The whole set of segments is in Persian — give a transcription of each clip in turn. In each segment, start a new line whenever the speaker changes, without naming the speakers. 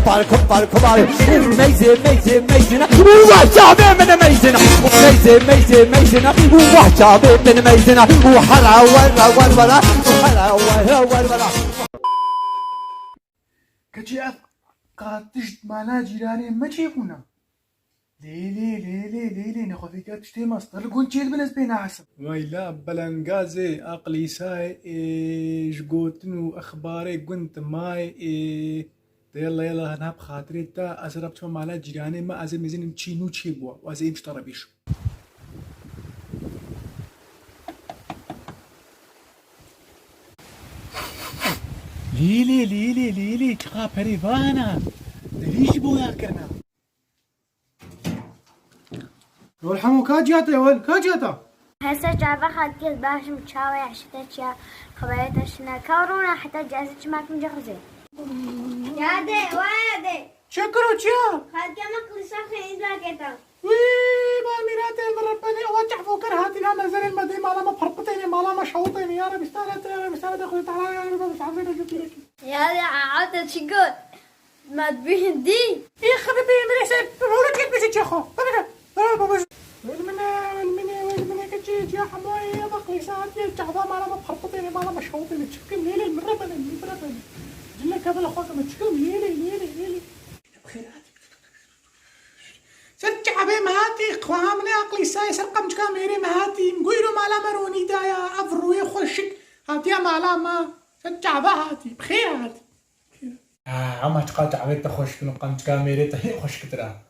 كبار كبار كبار ميزن ميزن ميزن وشعبي من ميزن ميزن ميزن ميزن وشعبي من ميزن وحرا ورا ورا وحرا ورا ورا
كجي قاتشت معنا جيراني ما تشيفونا ليلي نخوفي كاتشتي مصدر لقون تشيل بنس بين عسب ويلا بلنغازي اقلي ساي جقوتن واخباري قنت ماي يلا انا بخاطري تا اسربت معنا جيراني ما ازم يزين تشينو تشيبوا وازي مشترى بيشو ليلي تقا بريفانا ليش بويا كنا يقول حمو كاجياتا يا ول كاجياتا
هسه جابا خالتي باش متشاوي عشتك يا خبرتشنا كورونا حتى جازت معك مجهزه يا دي وادي
شكرا تشا
خالتي ما كل شيء خيزا كده
وي ما ميراتي مربني اوجع فوكر هاتنا نزل المدي مالا ما فرقتني مالا ما شوطني يا رب استاذ اخوي تعالى يا رب مش عارفين اجيب لك
يا دي عاده شقول ما تبين دي
ايه خبيبي مريسه بقول لك بس تشخو بابا من كتجي يا حماي يا بقلي ساعتي الجعبه مالا ما فرقتني مالا ما شوطني تشكل ليلي المربني جلك هذا الاخوك ما تشكل ليلي بخير سرجع بي مهاتي قوامني عقلي ساي سرقم كاميري مهاتي مقويرو مالا مروني دايا افرو يخشك هاتي مالا ما سرجع بهاتي بخير هاتي عما تقاطع بيت تخش نقم كاميري تهي خشك ترى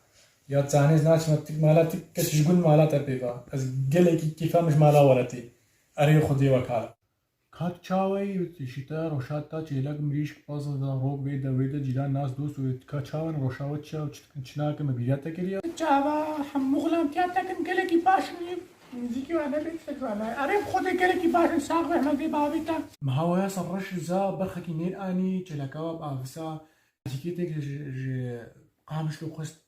يا تسانيز ناس مالاتي كتشقول مالا تربيبا از قلقي كيفا مش مالا ولتي اري خدي وكاله كات چاوي شتا روشاتا چيلك مريش باز روك ويدا جيران ناس دوست كاتشاون روشاوت چا چناك مبياتا كريا چاوا حمغلام تياتا كن قلقي باشني مزيكي وانا بيت فكرانا اري خدي قلقي باشن ساق احمد بي بابيتا ما هو يا صرش زا برخكي نين اني چلكاوا بافسا زيكيتك قامش لو قست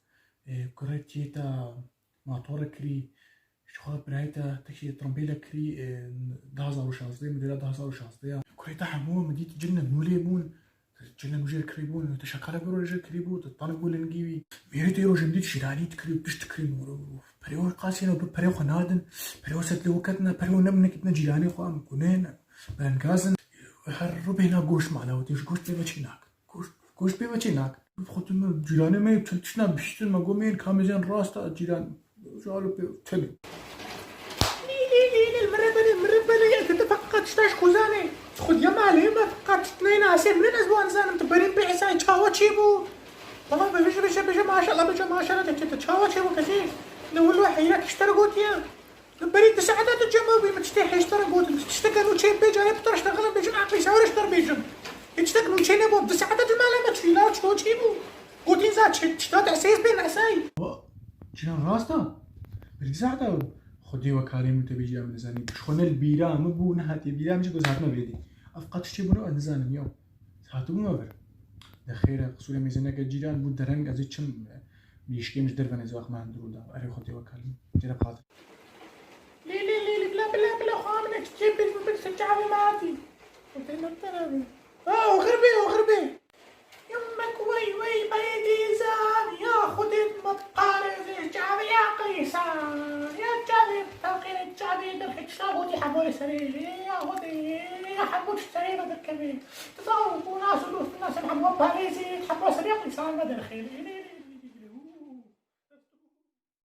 كوريتيتا ماتورا كري شخص برايتا تكشي ترمبيلا كري دهزا وشاصدي مديرة دهزا وشاصدي كوريتا حمو مديت جنة نوليمون جنة نوجير كريبون تشكالا برو رجل كريبو تطالب بولن جيبي ميريتو يرو جمديت شيراني تكري بشت كري بريو قاسينا بريو خنادن بريو ستلو وكتنا بريو نمنا كتنا جيراني خوام كونين بلنكازن هرو بينا قوش معنا وتيش قوش بيما چيناك قوش بيما چيناك خودم جيراني ما يبتلتشنا بشتن ما قومين كاميزين راستا جيران جالو تلي ليلي المربني كنت فقط شتاش خوزاني خود يا مالي ما فقط اثنين عسير من اسبوع نزان متبرين بيحساي تشاوا تشيبو طبعا بيجي ما شاء الله بيجي ما شاء الله تشاوا تشيبو كثير لو الواحد ياك اشترقوا تيا بريد ساعات الجماوي ما تشتاح يشترقوا تشتكنوا تشيب بيجي انا بطرش تغلب بيجي عقلي ساور اشتر بيجي يشتكنوا تشيني بو بساعات المال ما تشيلا تشتو تشيبو قوتين زاد تشتات عسيس بين عساي جيران راستا بريد ساعات خدي وكالي متبيجي من زاني شخون البيرا مبو نهاتي بيرا مش جوز هاتنا بيدي افقات تشيبونو انزان اليوم هاتو مبر دخيره قصول ميزانك جيران بود درنگ از چم ميشكي مش درفن زواق ما عندرو دا اري خدي وكالي جرب خاطر لي بلا خامنك تجيب بتسجعي معاتي انت نتربي وغربي يمك وي بيدي زان يا خدي متقارب جابي يا قيسان يا جابي تلقين الجابي درحك شابوتي حبولي سرير يا خدي يا حبوت السرير بدر كبير تصاوب وناس ولوس ناس محمد باريزي حبوا سرير قيسان بدر خير